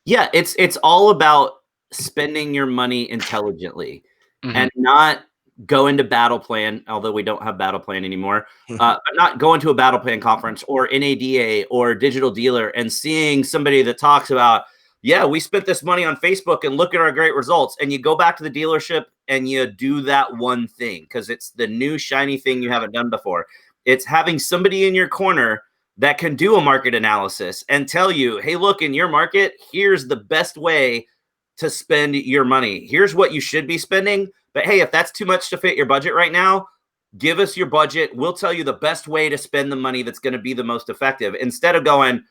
Yeah, it's all about spending your money intelligently and not go into battle plan, although we don't have battle plan anymore, but not go into a battle plan conference or NADA or digital dealer and seeing somebody that talks about, yeah, we spent this money on Facebook and look at our great results. And you go back to the dealership and you do that one thing because it's the new shiny thing you haven't done before. It's having somebody in your corner that can do a market analysis and tell you, hey, look, in your market, here's the best way to spend your money. Here's what you should be spending. But hey, if that's too much to fit your budget right now, give us your budget. We'll tell you the best way to spend the money that's going to be the most effective. Instead of going,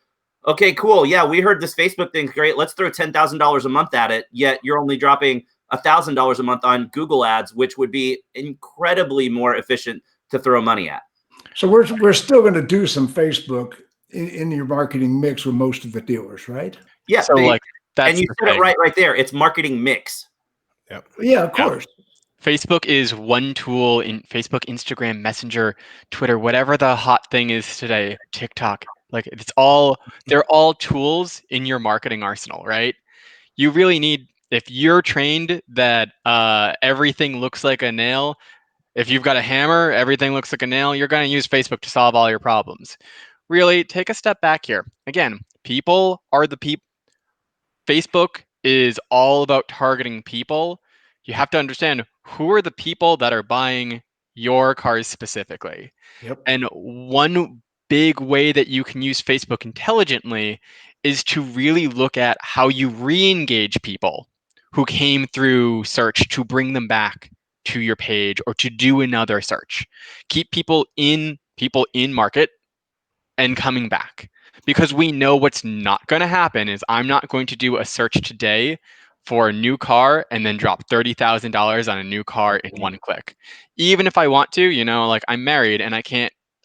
okay, cool. Yeah, we heard this Facebook thing's great. Let's throw $10,000 a month at it. Yet you're only dropping $1,000 a month on Google ads, which would be incredibly more efficient to throw money at. So we're still going to do some Facebook in your marketing mix with most of the dealers, right? Yeah. So that's and you said it right there. It's marketing mix. Yep. Yeah, of course. Facebook is one tool in Facebook, Instagram, Messenger, Twitter, whatever the hot thing is today, TikTok. Like they're all tools in your marketing arsenal, right? You really need, if you're trained that everything looks like a nail, if you've got a hammer, everything looks like a nail, you're going to use Facebook to solve all your problems. Really take a step back here. Again, people are the people. Facebook is all about targeting people. You have to understand who are the people that are buying your cars specifically. Yep. And one big way that you can use Facebook intelligently is to really look at how you re-engage people who came through search to bring them back to your page or to do another search. Keep people in market and coming back. because we know what's not going to happen is I'm not going to do a search today for a new car and then drop $30,000 on a new car in one click. Even if I want to, like I'm married and I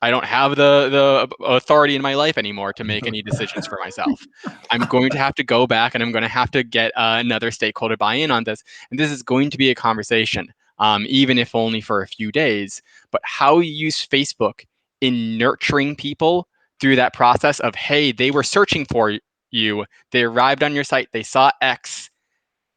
don't have the authority in my life anymore to make any decisions for myself. I'm going to have to go back and I'm going to have to get another stakeholder buy-in on this. And this is going to be a conversation, even if only for a few days. But how you use Facebook in nurturing people through that process of, hey, they were searching for you, they arrived on your site, they saw X,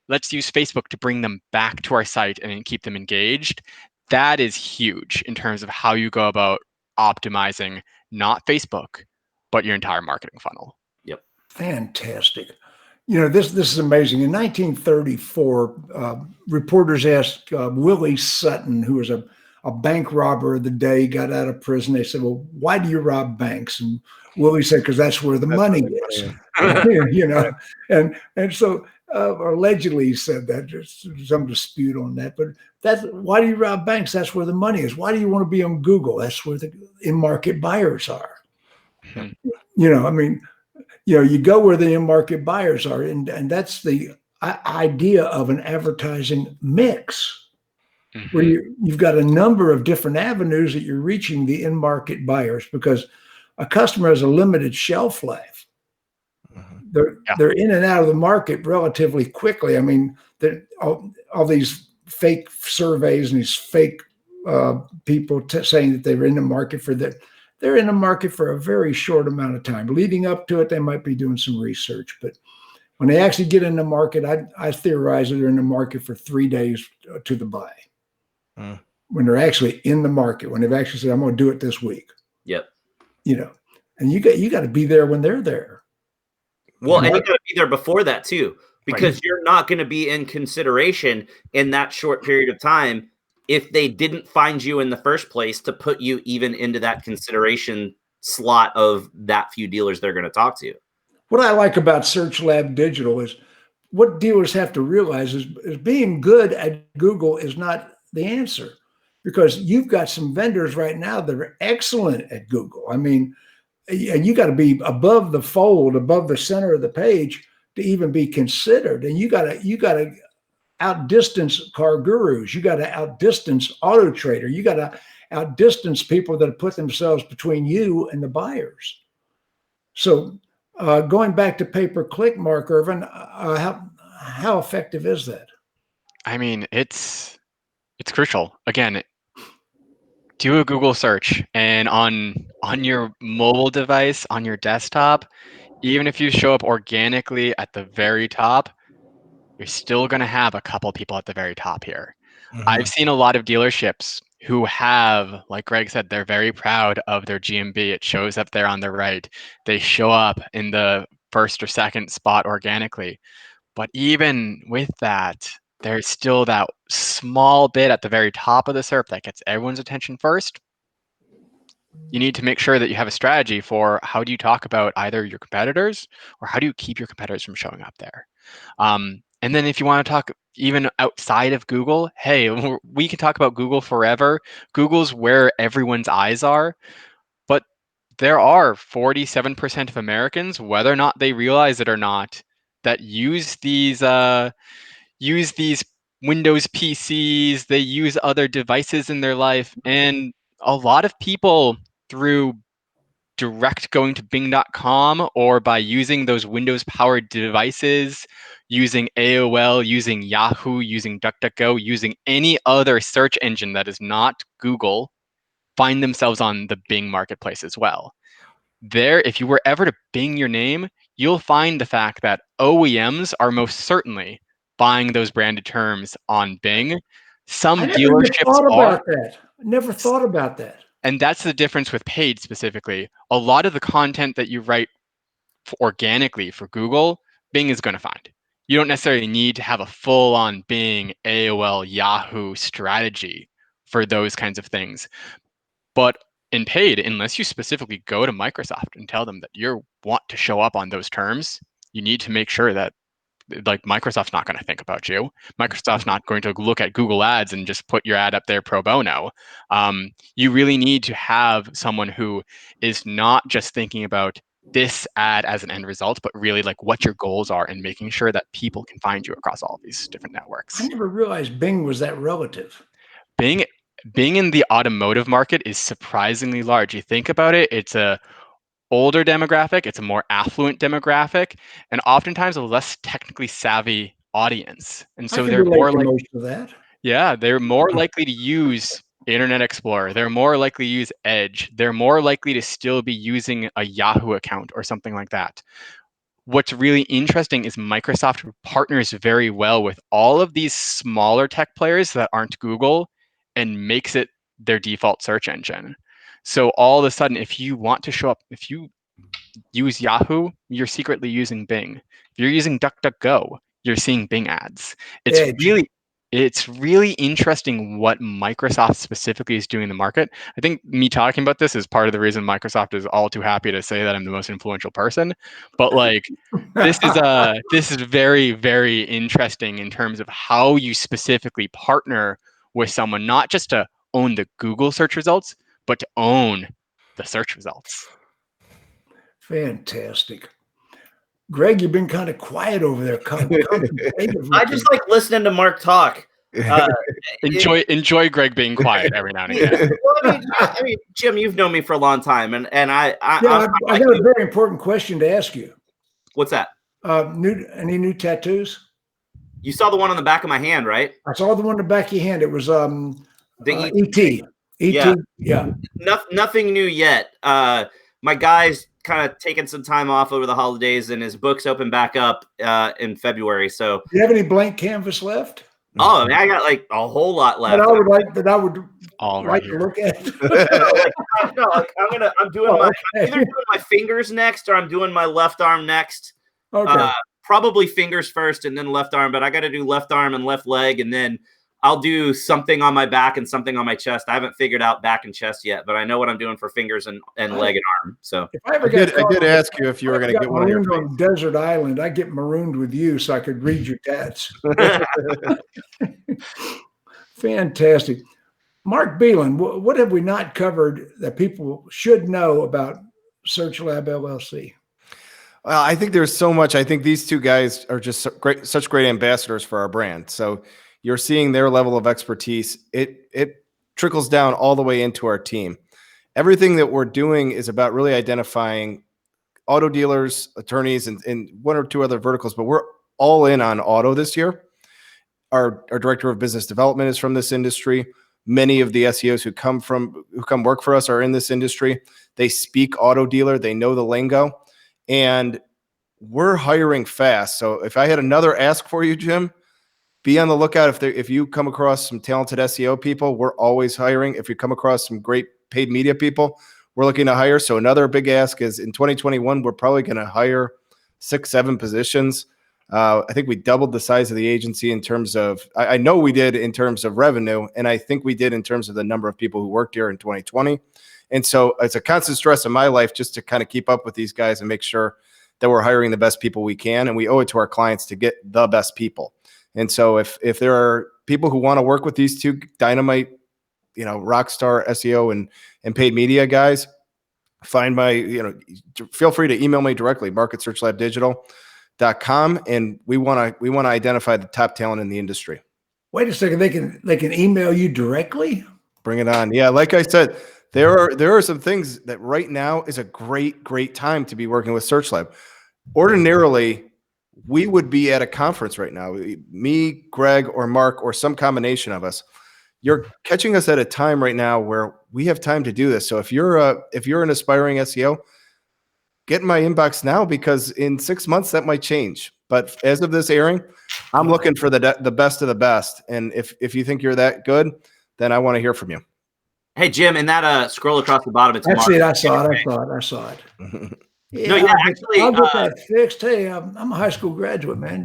let's use Facebook to bring them back to our site and keep them engaged. That is huge in terms of how you go about optimizing not Facebook, but your entire marketing funnel. Yep. Fantastic. This is amazing. In 1934, reporters asked Willie Sutton, who was a bank robber of the day, got out of prison. They said, well, why do you rob banks? And Willie said, because that's where the money is. And so allegedly he said that. There's some dispute on that. But why do you rob banks? That's where the money is. Why do you want to be on Google? That's where the in-market buyers are. You go where the in-market buyers are, and that's the idea of an advertising mix. Mm-hmm. Where you've got a number of different avenues that you're reaching the in-market buyers, because a customer has a limited shelf life. Mm-hmm. They're in and out of the market relatively quickly. I mean, all these fake surveys and these fake people saying that they're in the market they're in the market for a very short amount of time. Leading up to it, they might be doing some research, but when they actually get in the market, I theorize that they're in the market for 3 days to the buy. When they're actually in the market, when they've actually said, I'm going to do it this week. Yep. And you got to be there when they're there. Well, and you got to be there before that too, because you're not going to be in consideration in that short period of time if they didn't find you in the first place to put you even into that consideration slot of that few dealers they're going to talk to. What I like about SearchLab Digital is what dealers have to realize is being good at Google is not the answer, because you've got some vendors right now that are excellent at Google. I mean, and you got to be above the fold, above the center of the page to even be considered. And you got to outdistance car gurus. You got to outdistance Auto Trader. You got to outdistance people that have put themselves between you and the buyers. So going back to pay-per-click, Mark Irvine, how effective is that? I mean, it's crucial. Again, do a Google search, and on your mobile device, on your desktop, even if you show up organically at the very top, you're still going to have a couple people at the very top here. Mm-hmm. I've seen a lot of dealerships who have, like Greg said, they're very proud of their GMB. It shows up there on the right. They show up in the first or second spot organically. But even with that, there's still that small bit at the very top of the SERP that gets everyone's attention first. You need to make sure that you have a strategy for how do you talk about either your competitors or how do you keep your competitors from showing up there. And then if you want to talk even outside of Google, hey, we can talk about Google forever. Google's where everyone's eyes are. But there are 47% of Americans, whether or not they realize it or not, that use these Windows PCs, they use other devices in their life. And a lot of people, through direct going to bing.com or by using those Windows powered devices, using AOL, using Yahoo, using DuckDuckGo, using any other search engine that is not Google, find themselves on the Bing marketplace as well. There, if you were ever to Bing your name, you'll find the fact that OEMs are most certainly buying those branded terms on Bing. Some dealerships are. Never thought about that. And that's the difference with paid specifically. A lot of the content that you write organically for Google, Bing is going to find. You don't necessarily need to have a full-on Bing, AOL, Yahoo strategy for those kinds of things. But in paid, unless you specifically go to Microsoft and tell them that you want to show up on those terms, you need to make sure that Microsoft's not going to think about you. Microsoft's not going to look at Google Ads and just put your ad up there pro bono. You really need to have someone who is not just thinking about this ad as an end result, but really like what your goals are and making sure that people can find you across all these different networks. I never realized Bing was that relative. Being in the automotive market is surprisingly large. You think about it, it's a older demographic, it's a more affluent demographic, and oftentimes a less technically savvy audience. And I so can they're relate more to like, most of that. yeah, they're more likely to use Internet Explorer. They're more likely to use Edge. They're more likely to still be using a Yahoo account or something like that. What's really interesting is Microsoft partners very well with all of these smaller tech players that aren't Google and makes it their default search engine. So all of a sudden, if you want to show up, if you use Yahoo, you're secretly using Bing. If you're using DuckDuckGo, you're seeing Bing ads. Edge. It's really interesting what Microsoft specifically is doing in the market. I think me talking about this is part of the reason Microsoft is all too happy to say that I'm the most influential person. But like this is very, very interesting in terms of how you specifically partner with someone, not just to own the Google search results, but to own the search results. Fantastic. Greg, you've been kind of quiet over there. I just like listening to Mark talk. Enjoy Greg being quiet every now and again. Well, I mean, Jim, you've known me for a long time, and I got a very important question to ask you. What's that? Any new tattoos? You saw the one on the back of my hand, right? I saw the one on the back of your hand. It was the ET. Yeah. Nothing new yet. My guy's kind of taking some time off over the holidays, and his books open back up in February. So, do you have any blank canvas left? Oh, I mean, I got like a whole lot left. That I would like to look at. I'm either doing my fingers next, or I'm doing my left arm next. Okay. Probably fingers first, and then left arm. But I got to do left arm and left leg, and then I'll do something on my back and something on my chest. I haven't figured out back and chest yet, but I know what I'm doing for fingers and leg and arm. So if I did ask you if you were going to get one on Desert Island, I get marooned with you so I could read your tats. Fantastic. Mark Bealin, what have we not covered that people should know about SearchLab LLC? Well, I think there's so much. I think these two guys are just such great ambassadors for our brand. So you're seeing their level of expertise. It trickles down all the way into our team. Everything that we're doing is about really identifying auto dealers, attorneys, and one or two other verticals, but we're all in on auto this year. Our director of business development is from this industry. Many of the SEOs who come work for us are in this industry. They speak auto dealer. They know the lingo, and we're hiring fast. So if I had another ask for you, Jim, be on the lookout. If you come across some talented SEO people, we're always hiring. If you come across some great paid media people, we're looking to hire. So another big ask is in 2021, we're probably going to hire 6-7 positions. I think we doubled the size of the agency in terms of, I know we did in terms of revenue, and I think we did in terms of the number of people who worked here in 2020. And so it's a constant stress in my life just to kind of keep up with these guys and make sure that we're hiring the best people we can. And we owe it to our clients to get the best people. And so if there are people who want to work with these two dynamite, rock star SEO and paid media guys, feel free to email me directly, mark@searchlabdigital.com, and we want to identify the top talent in the industry. Wait a second, they can email you directly? Bring it on. Yeah, like I said, there are some things that right now is a great time to be working with SearchLab. Ordinarily, we would be at a conference right now, me, Greg, or Mark, or some combination of us. You're catching us at a time right now where we have time to do this. So if you're an aspiring SEO, get in my inbox now, because in 6 months that might change. But as of this airing, I'm looking for the best of the best. And if you think you're that good, then I want to hear from you. Hey, Jim, in that scroll across the bottom, it's Mark. I saw it. Yeah, no, yeah, actually, I'll get that fixed. Hey, I'm a high school graduate, man.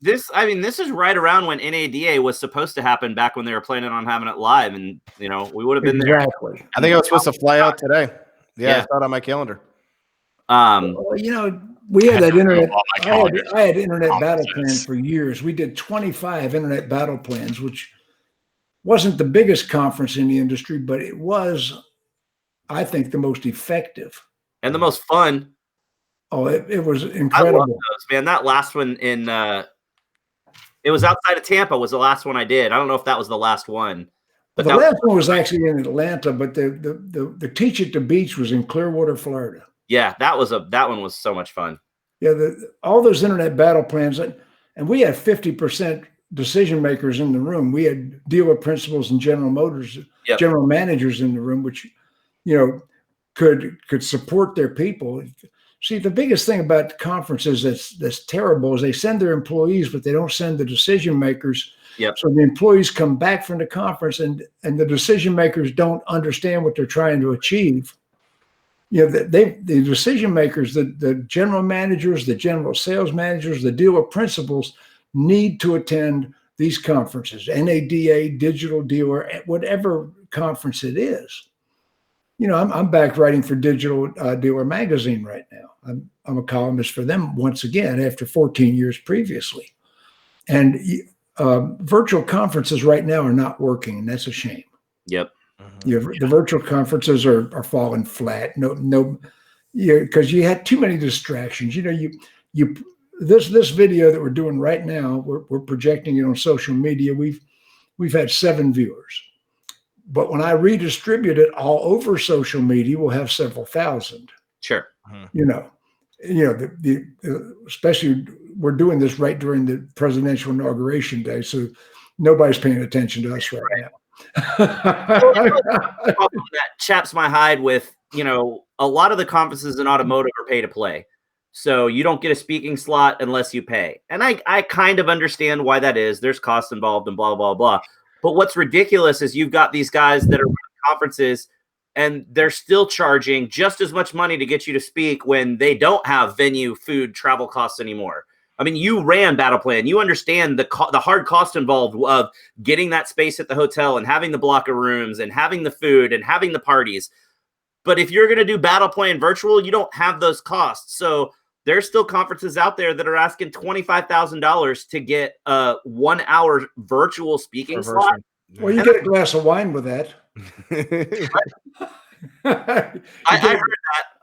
This is right around when NADA was supposed to happen, back when they were planning on having it live, and we would have been there. Exactly. I think I was supposed to fly out today. Yeah, I saw it on my calendar. We had that internet. I had internet battle plans for years. We did 25 internet battle plans, which wasn't the biggest conference in the industry, but it was, I think, the most effective. and the most fun. Oh, it was I love incredible. those, man. That last one in it was outside of Tampa was the last one I did. I don't know if that was the last one. But The last one was actually in Atlanta, but the Teach It to Beach was in Clearwater, Florida. yeah, that one was so much fun. Yeah, all those internet battle plans, and we had 50% decision makers in the room. We had dealer principals and General Motors, Yep. general managers in the room, which could support their people. See, the biggest thing about conferences that's terrible is they send their employees, but they don't send the decision makers. Yep. So the employees come back from the conference, and the decision makers don't understand what they're trying to achieve. The decision makers, the general managers, the general sales managers, the dealer principals need to attend these conferences, NADA, Digital Dealer, whatever conference it is. I'm back writing for Digital Dealer Magazine right now. I'm a columnist for them once again after 14 years previously. And virtual conferences right now are not working, and that's a shame. Yep. The virtual conferences are falling flat. Because you had too many distractions. This video that we're doing right now, we're projecting it on social media. We've had 7 viewers. But when I redistribute it all over social media, we'll have several thousand. Sure. Especially we're doing this right during the presidential inauguration day, so nobody's paying attention to us right now. That chaps my hide with, a lot of the conferences in automotive are pay to play. So you don't get a speaking slot unless you pay. And I kind of understand why that is. There's costs involved and blah, blah, blah. But what's ridiculous is you've got these guys that are running conferences and they're still charging just as much money to get you to speak when they don't have venue, food, travel costs anymore. I mean, you ran Battle Plan. You understand the hard cost involved of getting that space at the hotel and having the block of rooms and having the food and having the parties. But if you're going to do Battle Plan virtual, you don't have those costs. So there's still conferences out there that are asking $25,000 to get a 1 hour virtual speaking slot. Well, you get a glass of wine with that. I heard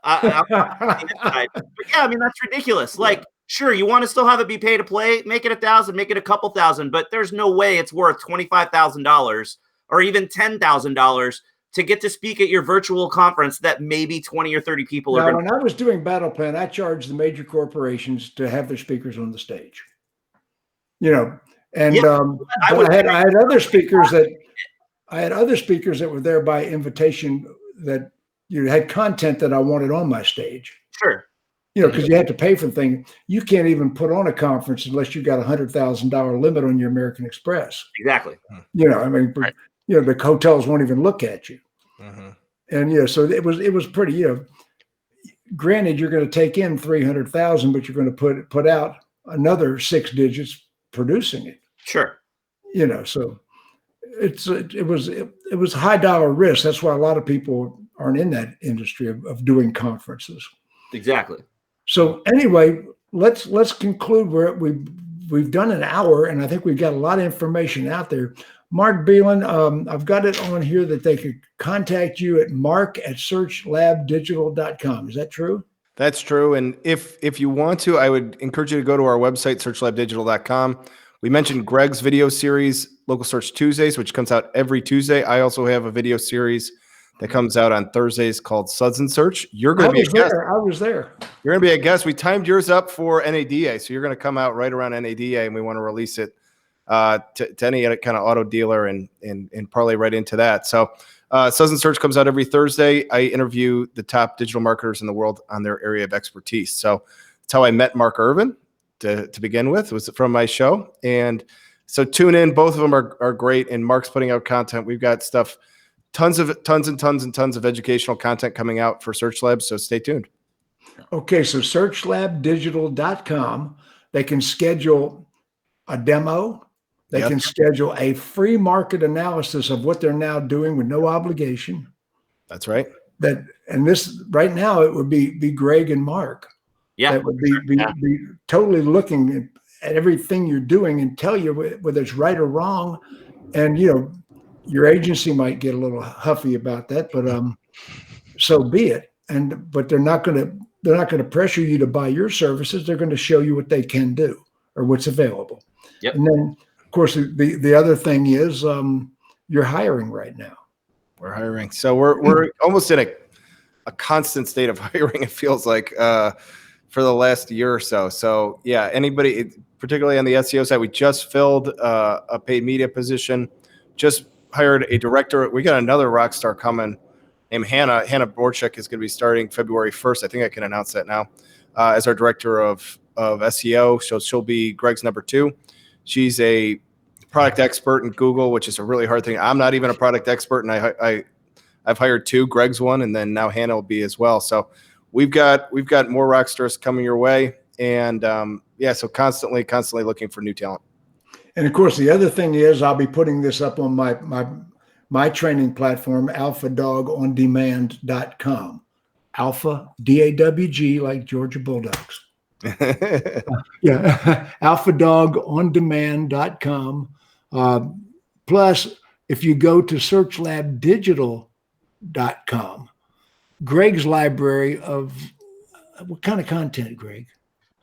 that. But yeah, I mean, that's ridiculous. Like, sure, you want to still have it be pay to play, make it 1,000, make it a couple thousand, but there's no way it's worth $25,000 or even $10,000 to get to speak at your virtual conference that maybe 20 or 30 people are going to. When I was doing Battle Plan, I charged the major corporations to have their speakers on the stage. But I had other speakers that were there by invitation that had content that I wanted on my stage. Sure. Because you had to pay for the thing. You can't even put on a conference unless you got $100,000 limit on your American Express. Exactly. Right. The hotels won't even look at you. Mm-hmm. And so it was pretty. Granted, you're going to take in 300,000, but you're going to put out another 6 digits producing it. Sure. So it was high dollar risk. That's why a lot of people aren't in that industry of doing conferences. Exactly. So anyway, let's conclude where we've done an hour, and I think we've got a lot of information out there. Mark Bealin, I've got it on here that they could contact you at mark@searchlabdigital.com. Is that true? That's true. And if you want to, I would encourage you to go to our website, searchlabdigital.com. We mentioned Greg's video series, Local Search Tuesdays, which comes out every Tuesday. I also have a video series that comes out on Thursdays called Suds and Search. You're going to be a guest. I was there. You're going to be a guest. We timed yours up for NADA, so you're going to come out right around NADA, and we want to release it to any kind of auto dealer and parlay right into that. So Suds and Search comes out every Thursday. I interview the top digital marketers in the world on their area of expertise. So that's how I met Mark Irvine to begin with, was from my show. And so tune in. Both of them are great, and Mark's putting out content. We've got stuff. Tons of educational content coming out for SearchLab, so stay tuned. Okay, so searchlabdigital.com. They can schedule a demo. They can schedule a free market analysis of what they're now doing with no obligation. That's right. This right now it would be Greg and Mark. Yeah, that would be totally looking at everything you're doing and tell you whether it's right or wrong, and your agency might get a little huffy about that, but so be it. but they're not going to pressure you to buy your services. They're going to show you what they can do or what's available. Yep. And then, of course, the other thing is you're hiring right now. We're hiring. So we're almost in a constant state of hiring, it feels like, for the last year or so. So yeah, anybody, particularly on the SEO side, we just filled a paid media position, just hired a director. We got another rock star coming named Hannah. Hannah Borchek is going to be starting February 1st. I think I can announce that now, as our director of SEO. So she'll be Greg's number 2. She's a product expert in Google, which is a really hard thing. I'm not even a product expert, and I've hired 2. Greg's one, and then now Hannah will be as well. So we've got more rock stars coming your way, and so constantly looking for new talent. And of course, the other thing is I'll be putting this up on my training platform, alphadawgondemand.com. Alpha, DAWG, like Georgia Bulldogs. alphadawgondemand.com. Plus, if you go to SearchLabDigital.com, Greg's library of what kind of content, Greg?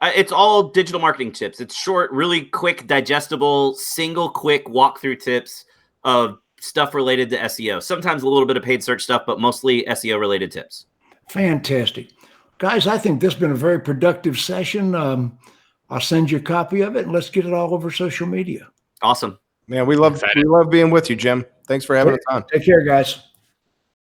It's all digital marketing tips. It's short, really quick, digestible, single quick walkthrough tips of stuff related to SEO. Sometimes a little bit of paid search stuff, but mostly SEO related tips. Fantastic. Guys, I think this has been a very productive session. I'll send you a copy of it, and let's get it all over social media. Awesome. Man, we love being with you, Jim. Thanks for having us on. Take care, guys.